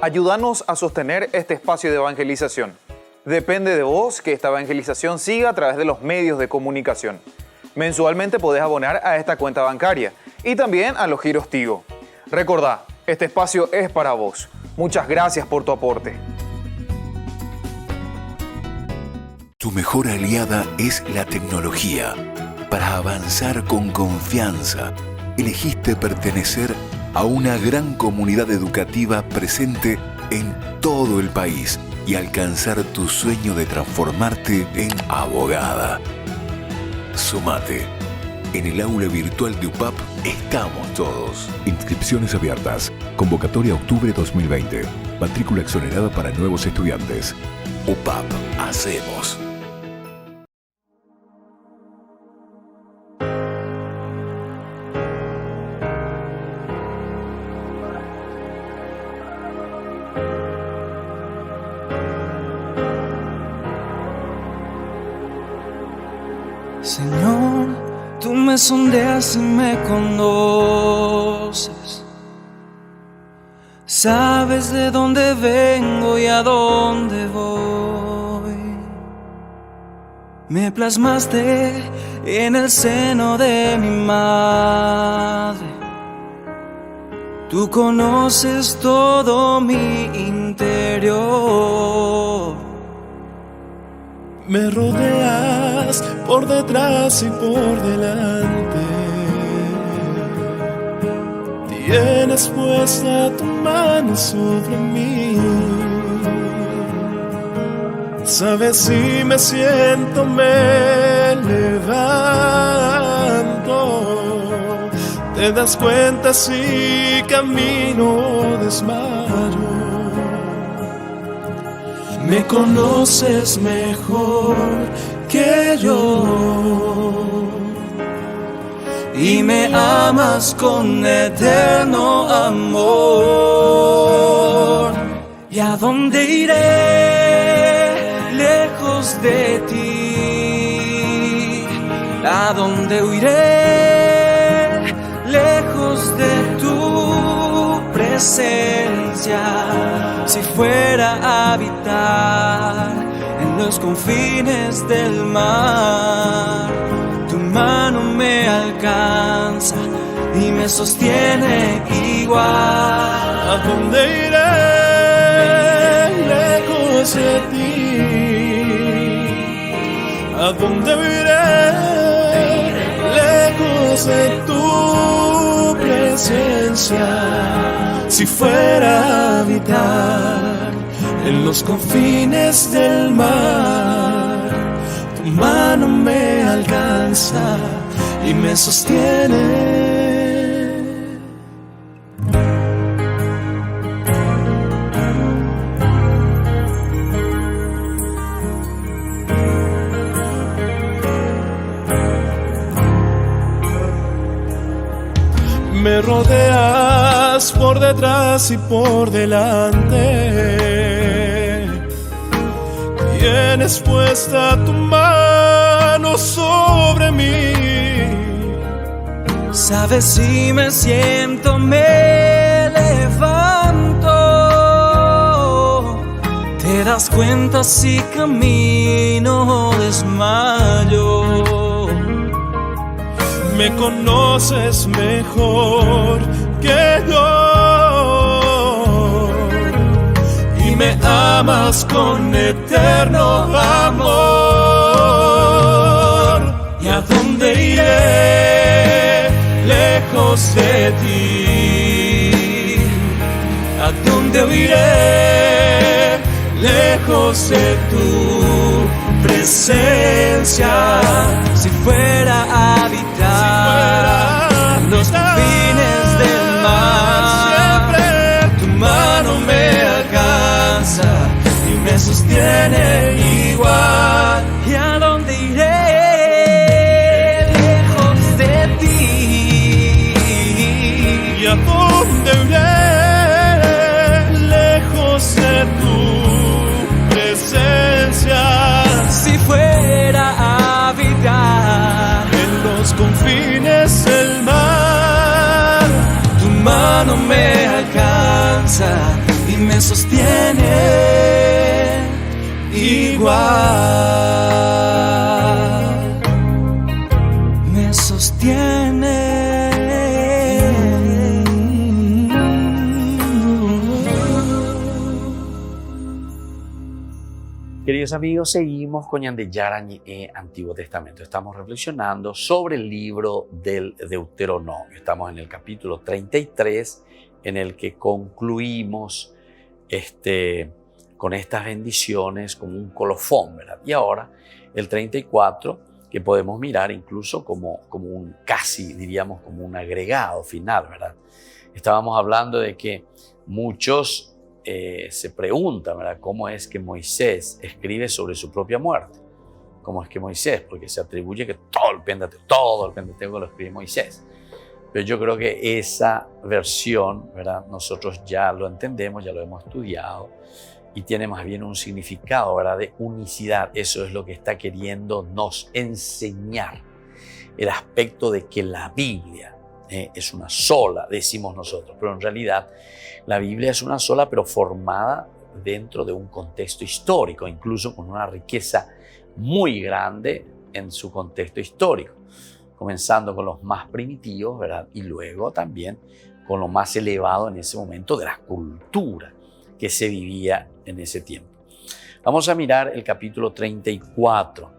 Ayúdanos a sostener este espacio de evangelización. Depende de vos que esta evangelización siga a través de los medios de comunicación. Mensualmente podés abonar a esta cuenta bancaria y también a los giros Tigo. Recordá, este espacio es para vos. Muchas gracias por tu aporte. Tu mejor aliada es la tecnología. Para avanzar con confianza, elegiste pertenecer a una gran comunidad educativa presente en todo el país y alcanzar tu sueño de transformarte en abogada. Sumate. En el aula virtual de UPAP estamos todos. Inscripciones abiertas. Convocatoria octubre 2020. Matrícula exonerada para nuevos estudiantes. UPAP, hacemos. Señor, tú me sondeas y me conoces. Sabes de dónde vengo y a dónde voy. Me plasmaste en el seno de mi madre. Tú conoces todo mi interior. Me rodeas por detrás y por delante. Tienes puesta tu mano sobre mí. Sabes si me siento, me levanto. Te das cuenta si camino desmayo. Me conoces mejor que yo y me amas con eterno amor. ¿Y a dónde iré lejos de ti? ¿A dónde huiré lejos de tu presencia? Si fuera a habitar en los confines del mar, tu mano me alcanza y me sostiene igual. ¿A dónde iré lejos de ti. ¿A dónde iré? Lejos de tu presencia. Si fuera a habitar en los confines del mar, tu mano me alcanza y me sostiene. Me rodeas por detrás y por delante. Tienes puesta tu mano sobre mí. Sabes, si me siento, me levanto. Te das cuenta si camino o desmayo. Me conoces mejor que yo y me amas con eterno amor. ¿Y a dónde iré? Lejos de ti. ¿A dónde huiré? Lejos de tu presencia. Si fuera a habitar en los confines del mar, tu mano me alcanza y me sostiene igual. ¿y a dónde iré? Lejos de ti. ¿Y a dónde iré? Lejos de tu presencia. Si fuera a habitar en los confines del mar, tu mano me alcanza y me sostiene igual. Me sostiene. Queridos amigos, seguimos con Ñande Yarañe Antiguo Testamento. Estamos reflexionando sobre el libro del Deuteronomio. Estamos en el capítulo 33, en el que concluimos con estas bendiciones como un colofón, ¿verdad? Y ahora el 34, que podemos mirar incluso como un casi, diríamos, como un agregado final, ¿verdad? Estábamos hablando de que muchos se preguntan, ¿verdad?, cómo es que Moisés escribe sobre su propia muerte. ¿Cómo es que Moisés? Porque se atribuye que todo el Pentateuco lo escribe Moisés. Pero yo creo que esa versión, ¿verdad?, nosotros ya lo entendemos, ya lo hemos estudiado y tiene más bien un significado, ¿verdad?, de unicidad. Eso es lo que está queriendo nos enseñar. El aspecto de que la Biblia es una sola, decimos nosotros, pero en realidad la Biblia es una sola, pero formada dentro de un contexto histórico, incluso con una riqueza muy grande en su contexto histórico, comenzando con los más primitivos, ¿verdad?, y luego también con lo más elevado en ese momento de la cultura que se vivía en ese tiempo. Vamos a mirar el capítulo 34.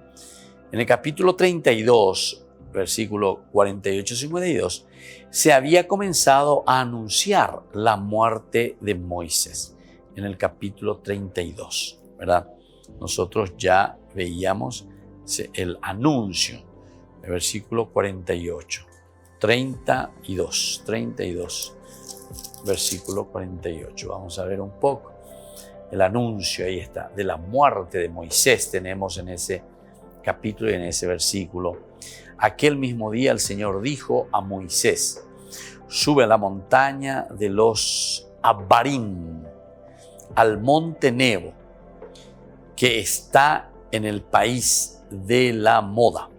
En el capítulo 32, versículo 48-52, se había comenzado a anunciar la muerte de Moisés. En el capítulo 32, ¿verdad? Nosotros ya veíamos el anuncio, el versículo 48, 32, versículo 48. Vamos a ver un poco el anuncio, ahí está, de la muerte de Moisés. Tenemos en ese capítulo y en ese versículo: aquel mismo día el Señor dijo a Moisés: sube a la montaña de los Abarim, al monte Nebo, que está en el país de la Moda.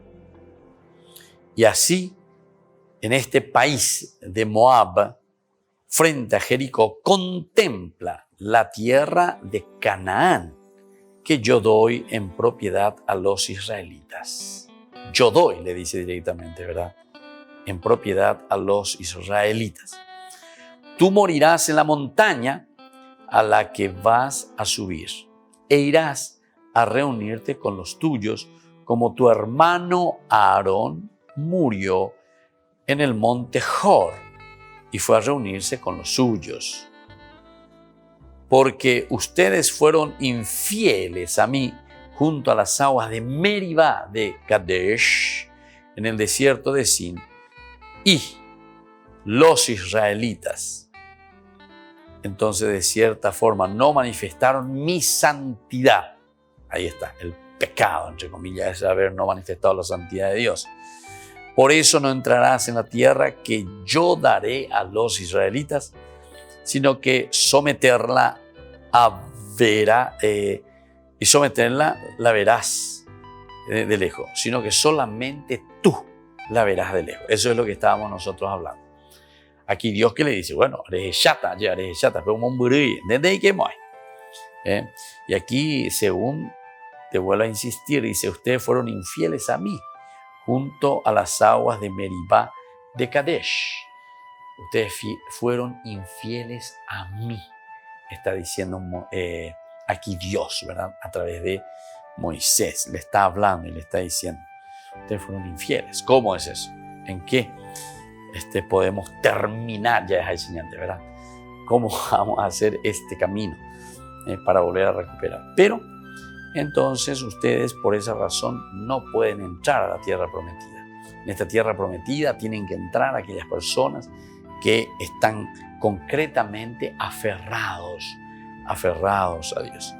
Y así, en este país de Moab, frente a Jericó, contempla la tierra de Canaán, que yo doy en propiedad a los israelitas. Yo doy, le dice directamente, ¿verdad?, en propiedad a los israelitas. Tú morirás en la montaña a la que vas a subir. e irás a reunirte con los tuyos, como tu hermano Aarón murió en el monte Hor y fue a reunirse con los suyos. Porque ustedes fueron infieles a mí junto a las aguas de Meribá de Kadesh, en el desierto de Sin, y los israelitas, entonces de cierta forma no manifestaron mi santidad. Ahí está, el pecado, entre comillas, es haber no manifestado la santidad de Dios. Por eso no entrarás en la tierra que yo daré a los israelitas, sino que someterla y someterla la verás de lejos, sino que solamente tú la verás de lejos. Eso es lo que estábamos nosotros hablando. Aquí Dios que le dice, bueno, pero un hombre, ¿desde ahí qué más? Y aquí, según te vuelvo a insistir, dice, ustedes fueron infieles a mí junto a las aguas de Meribá de Kadesh. Ustedes fueron infieles a mí, está diciendo aquí Dios, ¿verdad? A través de Moisés, le está hablando y le está diciendo, ustedes fueron infieles. ¿Cómo es eso? ¿En qué podemos terminar ya esa enseñanza, verdad? ¿Cómo vamos a hacer este camino para volver a recuperar? Pero entonces ustedes por esa razón no pueden entrar a la tierra prometida. En esta tierra prometida tienen que entrar aquellas personas que están concretamente aferrados a Dios.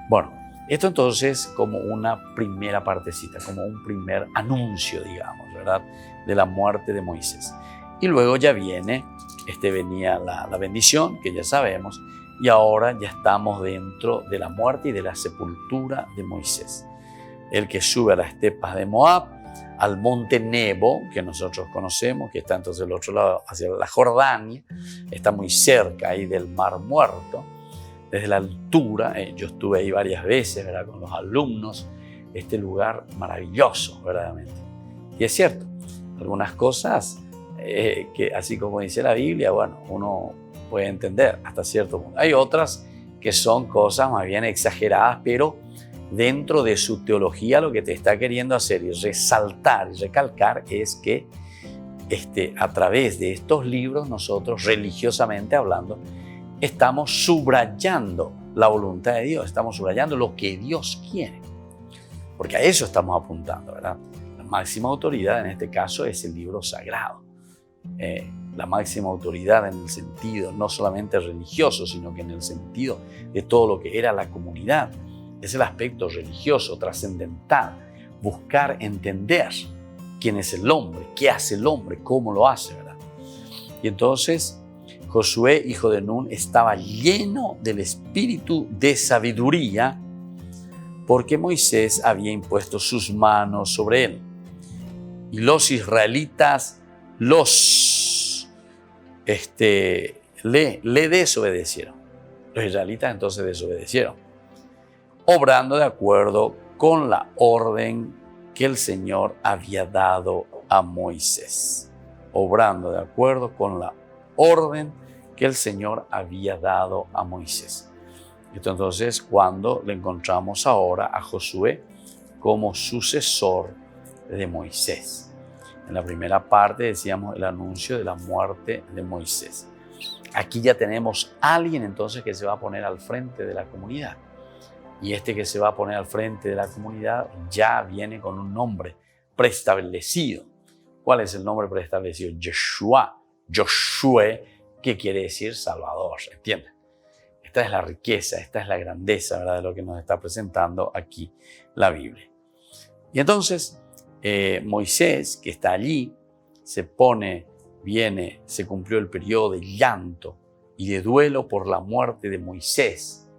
Bueno, esto entonces como una primera partecita, como un primer anuncio, digamos, ¿verdad?, de la muerte de Moisés. Y luego ya venía la bendición, que ya sabemos, y ahora ya estamos dentro de la muerte y de la sepultura de Moisés. El que sube a las estepas de Moab, al monte Nebo, que nosotros conocemos, que está entonces del otro lado, hacia la Jordania, está muy cerca ahí del Mar Muerto. Desde la altura, yo estuve ahí varias veces, ¿verdad?, con los alumnos, este lugar maravilloso, verdaderamente. Y es cierto, algunas cosas que, así como dice la Biblia, bueno, uno puede entender hasta cierto punto. Hay otras que son cosas más bien exageradas, pero dentro de su teología lo que te está queriendo hacer y resaltar y recalcar es que a través de estos libros nosotros, religiosamente hablando, estamos subrayando la voluntad de Dios, estamos subrayando lo que Dios quiere, porque a eso estamos apuntando, ¿verdad? La máxima autoridad en este caso es el libro sagrado. La máxima autoridad en el sentido no solamente religioso, sino que en el sentido de todo lo que era la comunidad. Es el aspecto religioso, trascendental, buscar entender quién es el hombre, qué hace el hombre, cómo lo hace, ¿verdad? Y entonces Josué, hijo de Nun, estaba lleno del espíritu de sabiduría porque Moisés había impuesto sus manos sobre él. Y los israelitas le desobedecieron. Los israelitas entonces desobedecieron, obrando de acuerdo con la orden que el Señor había dado a Moisés. Obrando de acuerdo con la orden que el Señor había dado a Moisés. Esto entonces cuando le encontramos ahora a Josué como sucesor de Moisés. En la primera parte decíamos el anuncio de la muerte de Moisés. Aquí ya tenemos a alguien entonces que se va a poner al frente de la comunidad. Y este que se va a poner al frente de la comunidad ya viene con un nombre preestablecido. ¿Cuál es el nombre preestablecido? Yeshua. Josué, que quiere decir Salvador, ¿entienden? Esta es la riqueza, esta es la grandeza, ¿verdad?, de lo que nos está presentando aquí la Biblia. Y entonces Moisés, que está allí, se cumplió el periodo de llanto y de duelo por la muerte de Moisés.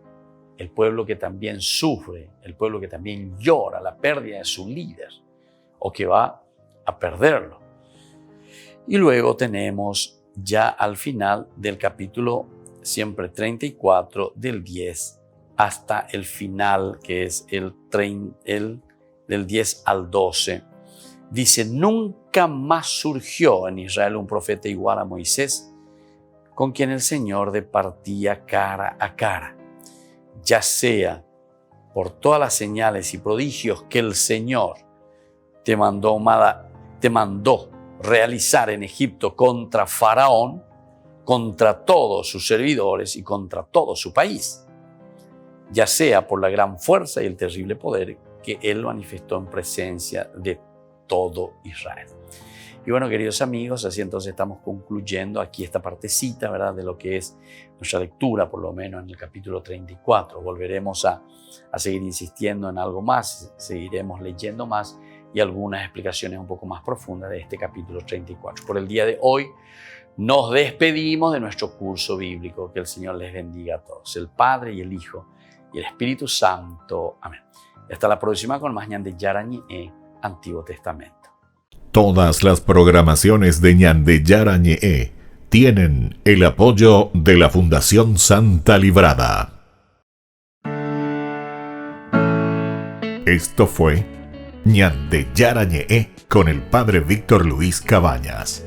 El pueblo que también sufre, el pueblo que también llora la pérdida de su líder o que va a perderlo. Y luego tenemos ya al final del capítulo siempre 34, del 10 hasta el final, que es del 10 al 12. Dice, nunca más surgió en Israel un profeta igual a Moisés, con quien el Señor departía cara a cara, ya sea por todas las señales y prodigios que el Señor te mandó realizar en Egipto contra Faraón, contra todos sus servidores y contra todo su país, ya sea por la gran fuerza y el terrible poder que Él manifestó en presencia de todo Israel. Y bueno, queridos amigos, así entonces estamos concluyendo aquí esta partecita, ¿verdad?, de lo que es nuestra lectura, por lo menos en el capítulo 34. Volveremos a seguir insistiendo en algo más, seguiremos leyendo más y algunas explicaciones un poco más profundas de este capítulo 34. Por el día de hoy nos despedimos de nuestro curso bíblico. Que el Señor les bendiga a todos, el Padre y el Hijo y el Espíritu Santo. Amén. Hasta la próxima con más Ñande Yarañe, Antiguo Testamento. Todas las programaciones de Ñande Yarañe tienen el apoyo de la Fundación Santa Librada. Esto fue Ñande Yarañe con el Padre Víctor Luis Cabañas.